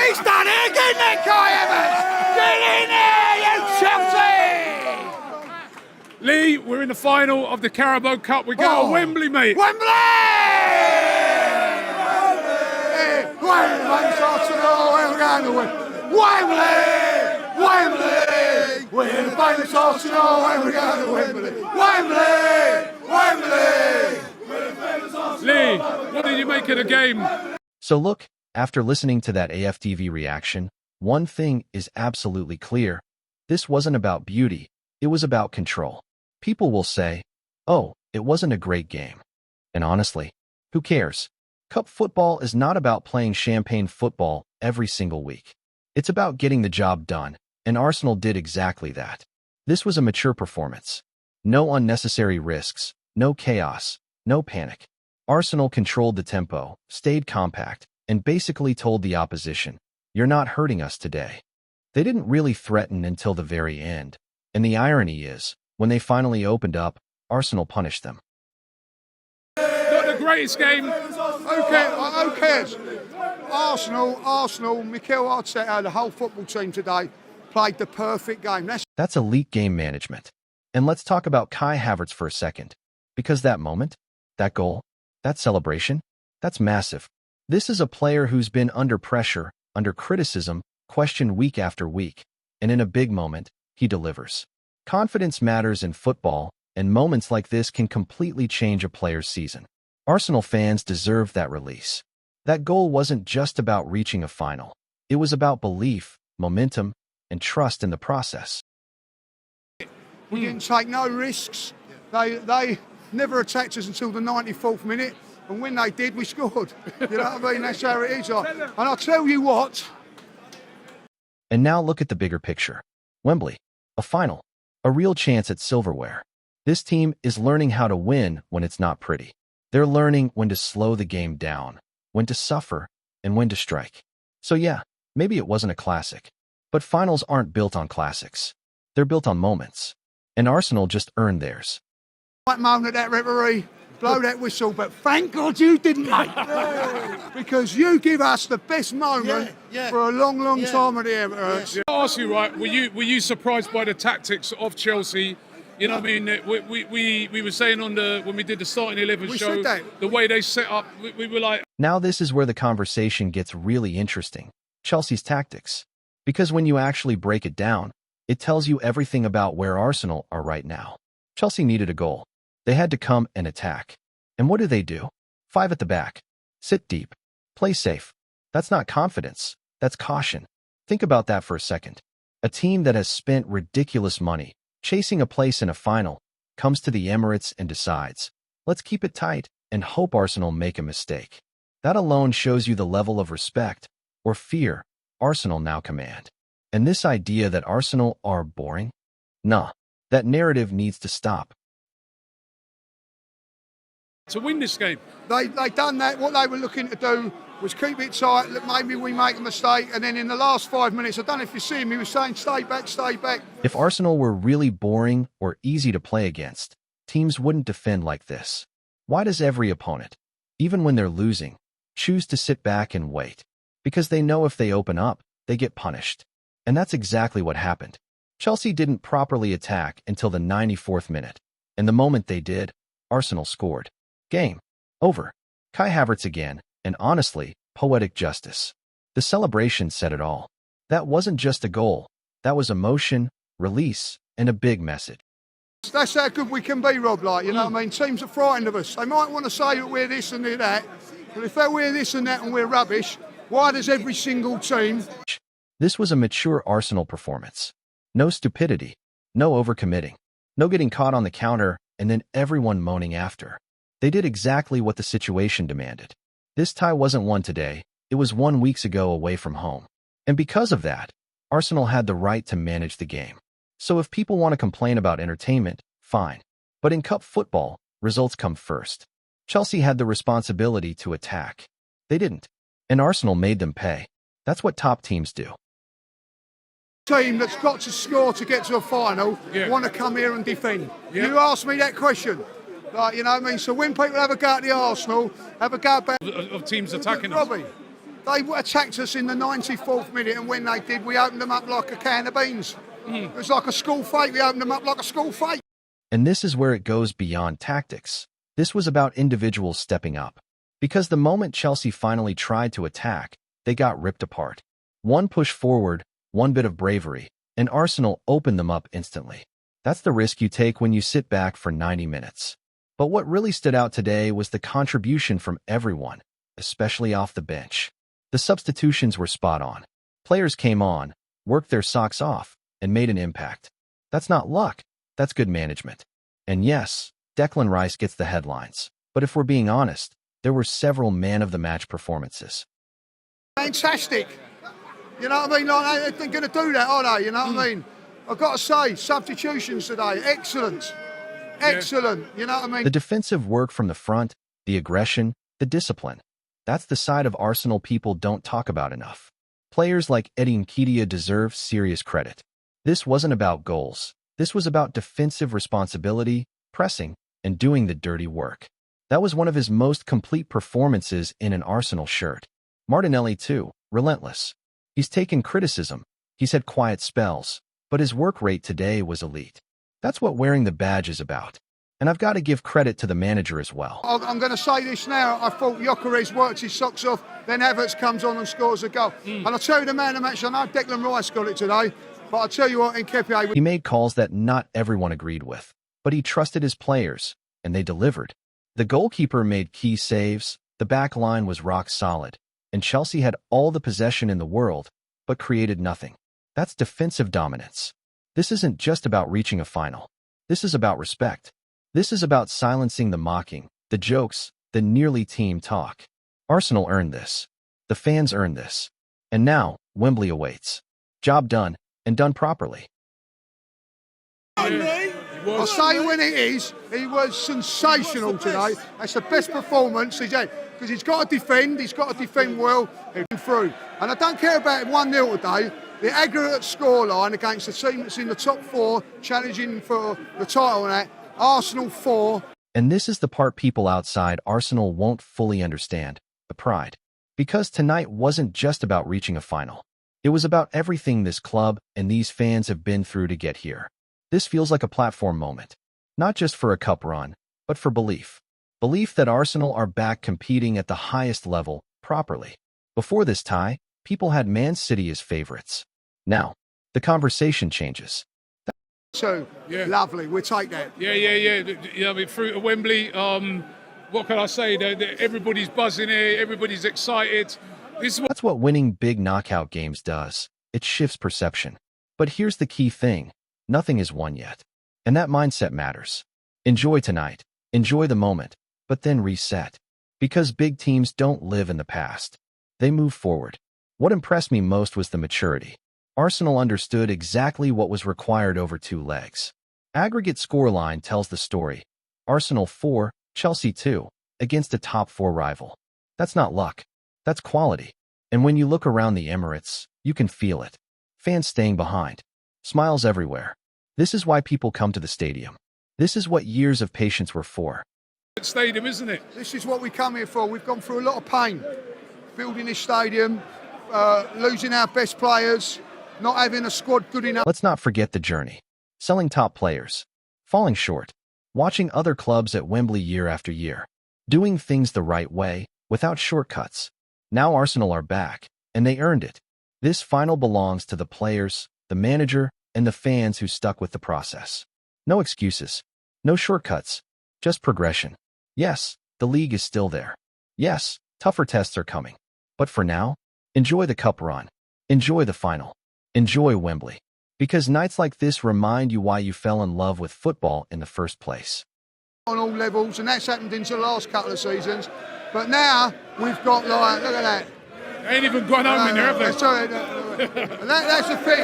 He's done it again, then, Kai Havertz! Get in there, you Chelsea! Lee, we're in the final of the Carabao Cup. We go to Wembley, mate. Wembley! Wembley, Arsenal, we're going to win. Wembley! Wembley! We're the famous Arsenal, and we're going to Wembley. Wembley! Wembley! Lee, what did you make of the game? So look, after listening to that AFTV reaction, one thing is absolutely clear. This wasn't about beauty, it was about control. People will say, oh, it wasn't a great game. And honestly, who cares? Cup football is not about playing champagne football every single week. It's about getting the job done, and Arsenal did exactly that. This was a mature performance. No unnecessary risks, no chaos, no panic. Arsenal controlled the tempo, stayed compact, and basically told the opposition, you're not hurting us today. They didn't really threaten until the very end. And the irony is, when they finally opened up, Arsenal punished them. Not the greatest game. Who cares? Arsenal, Mikel Arteta, the whole football team today played the perfect game. That's elite game management. And let's talk about Kai Havertz for a second. Because that moment, that goal, that celebration, that's massive. This is a player who's been under pressure, under criticism, questioned week after week. And in a big moment, he delivers. Confidence matters in football, and moments like this can completely change a player's season. Arsenal fans deserve that release. That goal wasn't just about reaching a final. It was about belief, momentum, and trust in the process. We didn't take no risks. They never attacked us until the 94th minute, and when they did, we scored. You know what I mean? That's how it is. And I'll tell you what. And now look at the bigger picture. Wembley, a final, a real chance at silverware. This team is learning how to win when it's not pretty. They're learning when to slow the game down, when to suffer, and when to strike. So yeah, maybe it wasn't a classic. But finals aren't built on classics. They're built on moments. And Arsenal just earned theirs. Might moan at that referee, blow that whistle, but thank God you didn't, mate. Because you give us the best moment for a long, long time at the Emirates. I'll ask you, right, were you surprised by the tactics of Chelsea? You know what I mean? We were saying when we did the starting 11 show, the way they set up, we were like... Now this is where the conversation gets really interesting. Chelsea's tactics. Because when you actually break it down, it tells you everything about where Arsenal are right now. Chelsea needed a goal. They had to come and attack. And what do? 5 at the back. Sit deep. Play safe. That's not confidence. That's caution. Think about that for a second. A team that has spent ridiculous money, chasing a place in a final, comes to the Emirates and decides, let's keep it tight and hope Arsenal make a mistake. That alone shows you the level of respect, or fear, Arsenal now command. And this idea that Arsenal are boring? Nah, that narrative needs to stop. To win this game. They done that. What they were looking to do was keep it tight. Look, maybe we make a mistake. And then in the last 5 minutes, I don't know if you see him, he was saying, stay back, stay back. If Arsenal were really boring or easy to play against, teams wouldn't defend like this. Why does every opponent, even when they're losing, choose to sit back and wait? Because they know if they open up, they get punished. And that's exactly what happened. Chelsea didn't properly attack until the 94th minute. And the moment they did, Arsenal scored. Game over. Kai Havertz again, and honestly, poetic justice. The celebration said it all. That wasn't just a goal. That was emotion, release, and a big message. That's how good we can be, Rob, you know what I mean? Teams are frightened of us. They might want to say that we're this and we're that, but if we're this and that and we're rubbish, why does every single team... This was a mature Arsenal performance. No stupidity, no overcommitting, no getting caught on the counter and then everyone moaning after. They did exactly what the situation demanded. This tie wasn't won today, it was won weeks ago away from home. And because of that, Arsenal had the right to manage the game. So if people want to complain about entertainment, fine. But in cup football, results come first. Chelsea had the responsibility to attack. They didn't. And Arsenal made them pay. That's what top teams do. Team that's got to score to get to a final want to come here and defend. You asked me that question. You know what I mean? So when people have a go at the Arsenal, have a go back of teams attacking Robbie, They attacked us in the 94th minute, and when they did, we opened them up like a can of beans. It was like a school fight. We opened them up like a school fight. And this is where it goes beyond tactics. This was about individuals stepping up. Because the moment Chelsea finally tried to attack, they got ripped apart. One push forward, one bit of bravery, and Arsenal opened them up instantly. That's the risk you take when you sit back for 90 minutes. But what really stood out today was the contribution from everyone, especially off the bench. The substitutions were spot on. Players came on, worked their socks off, and made an impact. That's not luck, that's good management. And yes, Declan Rice gets the headlines. But if we're being honest, there were several man-of-the-match performances. Fantastic. You know what I mean? Like, they're going to do that, are they? You know what I mean? I've got to say, substitutions today, excellent. Excellent. You know what I mean? The defensive work from the front, the aggression, the discipline. That's the side of Arsenal people don't talk about enough. Players like Eddie Nketiah deserve serious credit. This wasn't about goals. This was about defensive responsibility, pressing, and doing the dirty work. That was one of his most complete performances in an Arsenal shirt. Martinelli, too, relentless. He's taken criticism. He's had quiet spells. But his work rate today was elite. That's what wearing the badge is about. And I've got to give credit to the manager as well. I'm going to say this now. I thought Gyökeres worked his socks off, then Havertz comes on and scores a goal. And I'll tell you the man of the match, I know Declan Rice got it today, but I'll tell you what, Nketiah... He made calls that not everyone agreed with, but he trusted his players, and they delivered. The goalkeeper made key saves, the back line was rock solid, and Chelsea had all the possession in the world, but created nothing. That's defensive dominance. This isn't just about reaching a final. This is about respect. This is about silencing the mocking, the jokes, the nearly team talk. Arsenal earned this. The fans earned this. And now, Wembley awaits. Job done, and done properly. I'll say when it is, he was sensational today. That's the best performance he's had. Because he's got to defend well, and through. And I don't care about 1-0 today. The aggregate scoreline against the team that's in the top 4, challenging for the title and that, Arsenal 4. And this is the part people outside Arsenal won't fully understand, the pride. Because tonight wasn't just about reaching a final. It was about everything this club and these fans have been through to get here. This feels like a platform moment. Not just for a cup run, but for belief. Belief that Arsenal are back competing at the highest level, properly. Before this tie, people had Man City as favorites. Now, the conversation changes. So, lovely, we'll take that. Yeah, I mean, through to Wembley, what can I say? Everybody's buzzing here, everybody's excited. That's what winning big knockout games does. It shifts perception. But here's the key thing. Nothing is won yet. And that mindset matters. Enjoy tonight. Enjoy the moment. But then reset. Because big teams don't live in the past. They move forward. What impressed me most was the maturity. Arsenal understood exactly what was required over 2 legs. Aggregate scoreline tells the story. Arsenal 4, Chelsea 2, against a top 4 rival. That's not luck. That's quality. And when you look around the Emirates, you can feel it. Fans staying behind. Smiles everywhere. This is why people come to the stadium. This is what years of patience were for. Stadium, isn't it? This is what we come here for. We've gone through a lot of pain. Building this stadium, losing our best players, not having a squad good enough. Let's not forget the journey. Selling top players. Falling short. Watching other clubs at Wembley year after year. Doing things the right way, without shortcuts. Now Arsenal are back, and they earned it. This final belongs to the players, the manager, and the fans who stuck with the process. No excuses. No shortcuts. Just progression. Yes, the league is still there. Yes, tougher tests are coming. But for now, enjoy the cup run. Enjoy the final. Enjoy Wembley. Because nights like this remind you why you fell in love with football in the first place. On all levels, and that's happened into the last couple of seasons. But now, we've got like, look at that. They ain't even gone home in there, have they? Sorry, that's the thing.